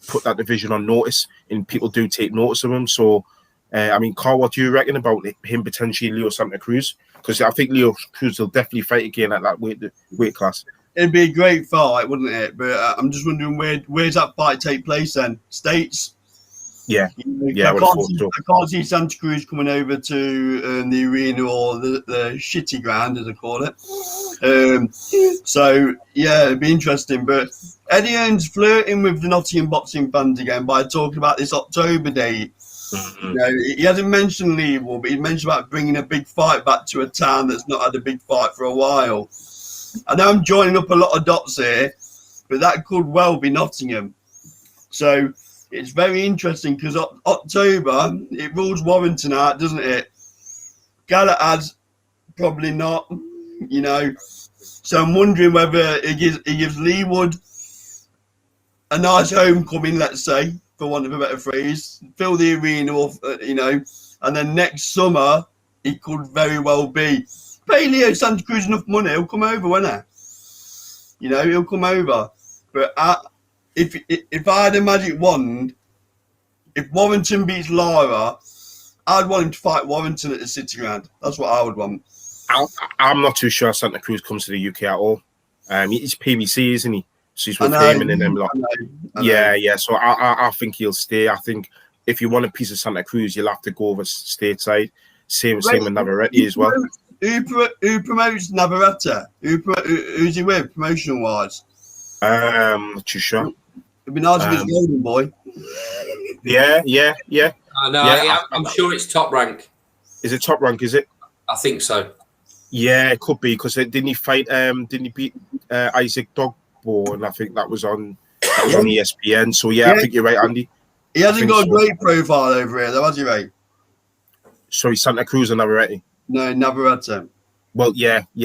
put that division on notice and people do take notice of him. So, Carl, what do you reckon about him potentially Leo Santa Cruz? Because I think Leo Cruz will definitely fight again at that weight class. It'd be a great fight, wouldn't it? But I'm just wondering where's that fight take place then? States? Yeah, I can't see Santa Cruz coming over to the arena or the shitty ground, as I call it. So yeah, it'd be interesting. But Eddie Hearn's flirting with the Nottingham boxing fans again by talking about this October date. Mm-hmm. You know, he hasn't mentioned Leeward, but he mentioned about bringing a big fight back to a town that's not had a big fight for a while. I know I'm joining up a lot of dots here, but that could well be Nottingham. So it's very interesting because October, it rules Warrington out, doesn't it? Galahad's probably not, you know. So I'm wondering whether he gives Leeward a nice homecoming, let's say, for want of a better phrase, fill the arena off, you know, and then next summer, he could very well be. Pay Leo Santa Cruz enough money, he'll come over, won't he? You know, he'll come over. But if I had a magic wand, if Warrington beats Lara, I'd want him to fight Warrington at the City Ground. That's what I would want. I'm not too sure Santa Cruz comes to the UK at all. He's PBC, isn't he? So he's with Heyman and them lot. Yeah. So I think he'll stay. I think if you want a piece of Santa Cruz, you'll have to go over stateside. Same with Navarrete as well. Who promotes Navarrete? Who's he with, promotion-wise? Not too sure. It'd be nice if it's Golden Boy. Yeah. I'm sure it's Top Rank. Is it Top Rank? Is it? I think so. Yeah, it could be because didn't he fight? Didn't he beat Isaac Dogbo? And I think that was on ESPN. So I think you're right, Andy. He hasn't got a great profile over here, though, has he, Ray? Sorry, Santa Cruz and Navarrete. No, Navarrete. Well, yeah. He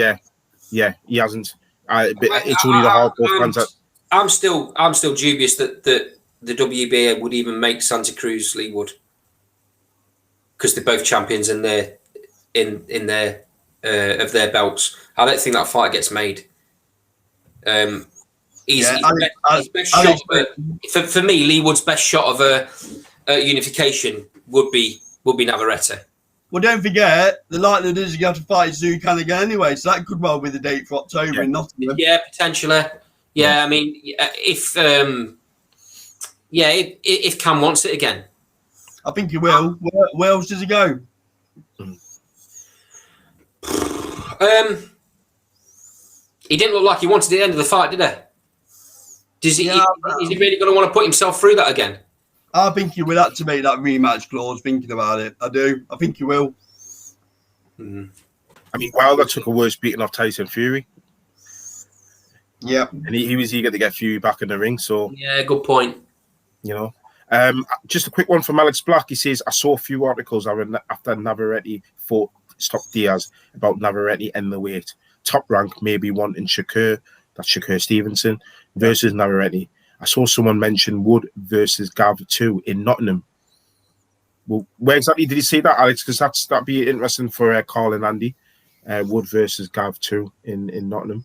hasn't. It's only the hardcore fans that. I'm still dubious that the WBA would even make Santa Cruz Leeward because they're both champions in their of their belts. I don't think that fight gets made. For me, Leeward's best shot of a unification would be Navarrete. Well, don't forget, the likelihood is you have to fight Zucan again anyway, so that could well be the date for October in Nottingham. Yeah, potentially. Yeah, I mean, if Cam wants it again, I think he will. Where else does he go? He didn't look like he wanted the end of the fight, did he? Is he really going to want to put himself through that again? I think he will activate that rematch clause, thinking about it. I do. I think he will. I mean, Wilder took a worse beating off Tyson Fury. Yeah. And he was eager to get Fury back in the ring. So yeah, good point. You know. Just a quick one from Alex Black. He says, I saw a few articles after Navarrete fought Stock Diaz about Navarrete and the weight. Top Rank maybe wanting Shakur, that's Shakur Stevenson, versus Navarrete. I saw someone mention Wood versus Gav 2 in Nottingham. Well, where exactly did he say that, Alex? Because that'd be interesting for Carl and Andy. Wood versus Gav 2 in Nottingham.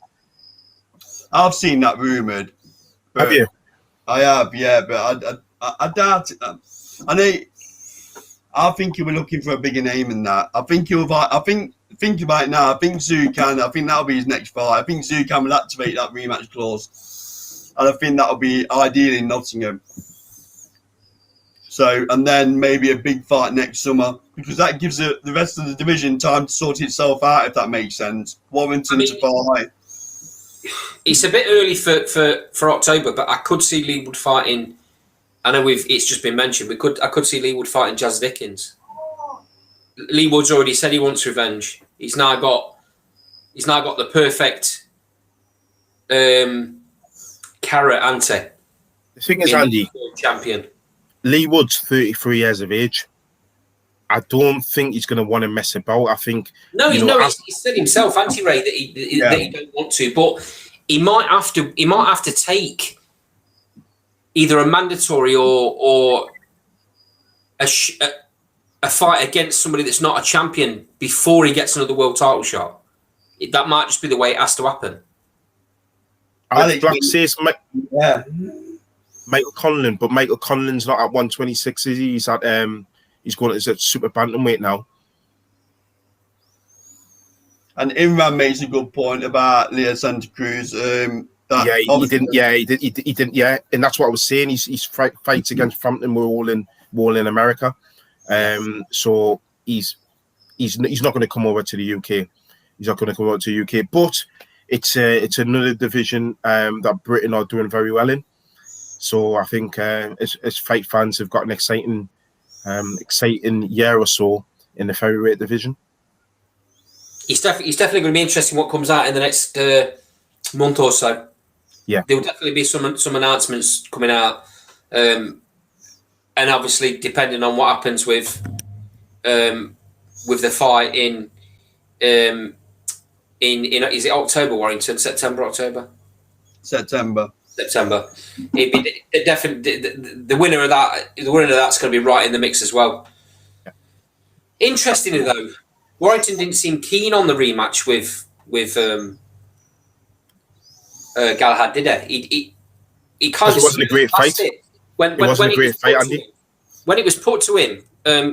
I've seen that rumoured. Have you? I have, yeah, but I doubt it. I think you were looking for a bigger name than that. I think think about it now. I think Zucan. I think that'll be his next fight. I think Zucan will activate that rematch clause, and I think that'll be ideal in Nottingham. So, and then maybe a big fight next summer because that gives the rest of the division time to sort itself out. If that makes sense. Warrington to fight. It's a bit early for October, but I could see Leeward fighting. I know it's just been mentioned. I could see Leeward fighting Jazza Dickens. Leeward's already said he wants revenge. He's now got the perfect carrot ante. The thing is, Andy, champion. Leeward's 33 years of age. I don't think he's going to want to mess about. I think he said himself, Anti-Ray, that he don't want to, but he might have to take either a mandatory or a fight against somebody that's not a champion before he gets another world title shot. That might just be the way it has to happen. I think Black says Michael Conlon, but Michael Conlon's not at 126, is he? He's at he's going at super bantamweight now. And Imran makes a good point about Leo Santa Cruz. He didn't. And that's what I was saying. His fights against Frampton were all in wall in America. So he's not going to come over to the UK. He's not going to come over to the UK. But it's another division that Britain are doing very well in. So I think as fight fans have got an exciting year or so in the featherweight division. It's definitely going to be interesting what comes out in the next month or so. Yeah, there will definitely be some announcements coming out, and obviously depending on what happens with the fight in is it October, Warrington? September, October? September. It'd be definitely the winner of that. The winner of that's going to be right in the mix as well. Yeah. Interestingly, though, Warrington didn't seem keen on the rematch with Galahad, did he? He kind of wasn't a great fight. When it was put to him,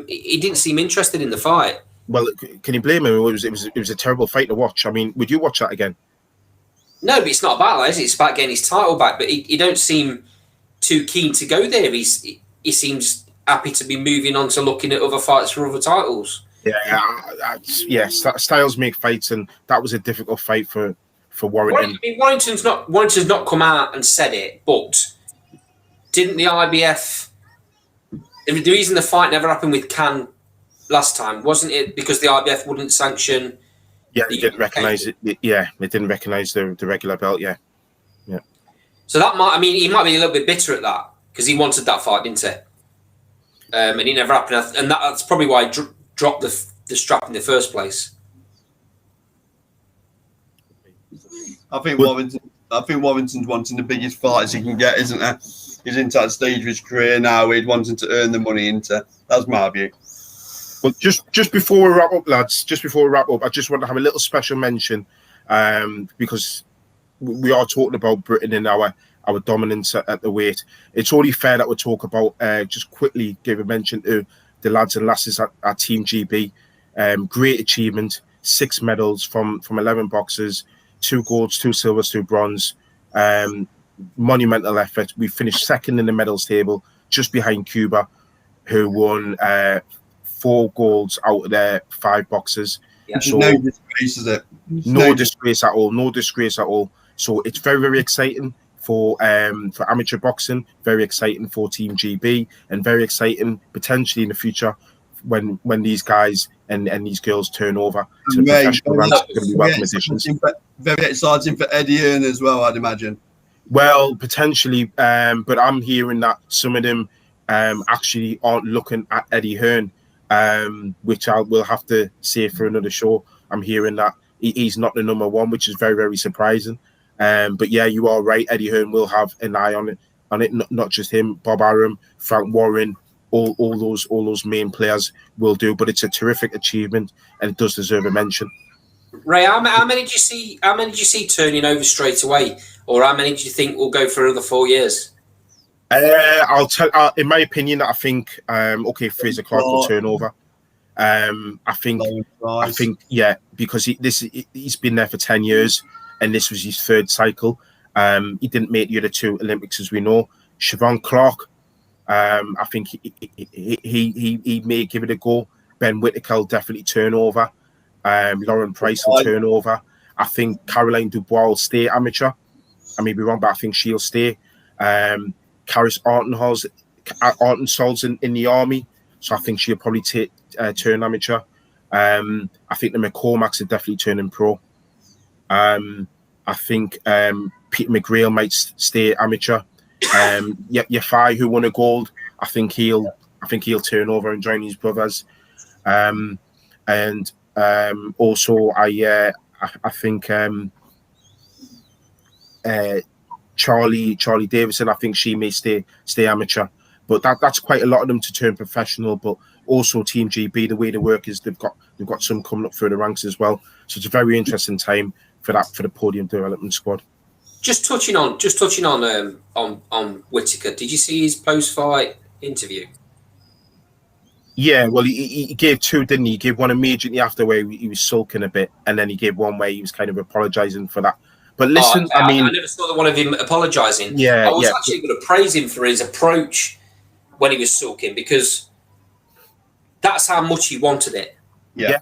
he didn't seem interested in the fight. Well, can you blame him? It was a terrible fight to watch. I mean, would you watch that again? No, but it's not about that, is it? It's about getting his title back. But he don't seem too keen to go there. He seems happy to be moving on to looking at other fights for other titles. Yeah, styles make fights, and that was a difficult fight for Warrington. I mean, Warrington's not come out and said it, but didn't the IBF? The reason the fight never happened with Can last time, wasn't it because the IBF wouldn't sanction? Yeah, they didn't recognise it. Yeah, they didn't recognise the regular belt. Yeah. So he might be a little bit bitter at that because he wanted that fight, didn't he? And it never happened, and that's probably why he dropped the strap in the first place. I think Warrington's wanting the biggest fights he can get, isn't it? He's into that stage of his career now. He's wanting to earn the money into. That's my view. Well, just before we wrap up, lads, I just want to have a little special mention because we are talking about Britain and our dominance at the weight. It's only fair that we talk about, just quickly give a mention to the lads and lasses at Team GB. Great achievement, 6 medals from 11 boxers, 2 golds, 2 silvers, 2 bronze. Monumental effort. We finished second in the medals table, just behind Cuba, who won 4 golds out of their 5 boxers. Yeah. So, no disgrace, is it? No disgrace at all. No disgrace at all. So it's very, very exciting for amateur boxing. Very exciting for Team GB, and very exciting potentially in the future when these guys and these girls turn over to the professional ranks. They're going to be welcome additions. Very exciting for Eddie Hearn as well, I'd imagine. Well, potentially, but I'm hearing that some of them actually aren't looking at Eddie Hearn, which I will have to say for another show. I'm hearing that he's not the number one, which is very, very surprising. But yeah, you are right. Eddie Hearn will have an eye on it. Not just him, Bob Arum, Frank Warren, all those main players will do. But it's a terrific achievement, and it does deserve a mention. Ray, how many did you see? How many did you see turning over straight away, or how many do you think will go for another 4 years? I'll tell. In my opinion, I think Fraser Clark will turn over. I think, yeah, because he's been there for 10 years, and this was his 3rd cycle. He didn't make the other 2 Olympics, as we know. Siobhan Clark, I think he may give it a go. Ben Whittaker will definitely turn over. Lauren Price will turn over. I think Caroline Dubois will stay amateur. I may be wrong, but I think she'll stay. Caris Artensol's in the army, so I think she'll probably turn amateur. I think the McCormacks are definitely turning pro. I think Peter McGrail might stay amateur. Yafai, who won a gold, I think he'll turn over and join his brothers. And also I think Charlie Davison, I think she may stay amateur, but that's quite a lot of them to turn professional. But also Team GB, the way they work is they've got some coming up through the ranks as well. So it's a very interesting time for the podium development squad. Just touching on Whittaker, did you see his post-fight interview? Yeah, well, he gave 2, didn't he? He gave one immediately after where he was sulking a bit, and then he gave one where he was kind of apologising for that. But listen, I mean, I never saw the one of him apologising. Yeah, I was actually going to praise him for his approach when he was sulking, because that's how much he wanted it. Yeah.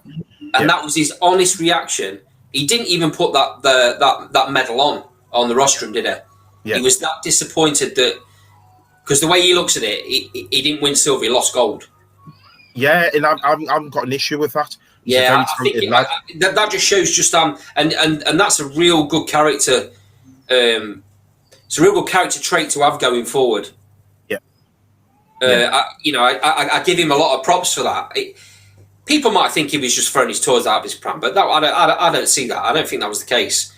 And that was his honest reaction. He didn't even put that medal on the rostrum, did he? Yeah. He was that disappointed that, because the way he looks at it, he didn't win silver, he lost gold. Yeah, and I've got an issue with that. He's a very I think talented lad. that just shows just and that's a real good character. It's a real good character trait to have going forward. Yeah. I give him a lot of props for that. People might think he was just throwing his toys out of his pram, but I don't see that. I don't think that was the case.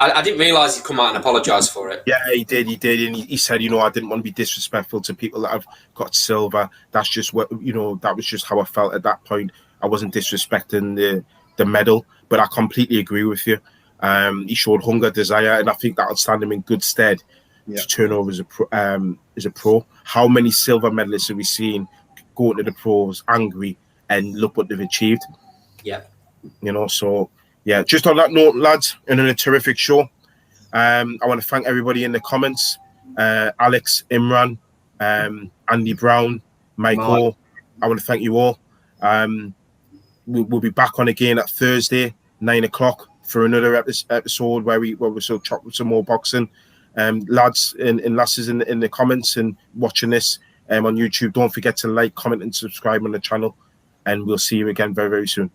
I didn't realise he'd come out and apologise for it. Yeah, he did, and he said, I didn't want to be disrespectful to people that have got silver. That's just what, that was just how I felt at that point. I wasn't disrespecting the medal, but I completely agree with you. He showed hunger, desire, and I think that'll stand him in good stead to turn over as a pro. How many silver medalists have we seen go into the pros angry, and look what they've achieved? Yeah. So... yeah, just on that note, lads, and a terrific show. I want to thank everybody in the comments. Alex, Imran, Andy Brown, Michael. I want to thank you all. We'll be back on again at Thursday, 9 o'clock, for another episode where we'll chop with some more boxing. Lads and lasses in the comments and watching this on YouTube, don't forget to like, comment, and subscribe on the channel. And we'll see you again very, very soon.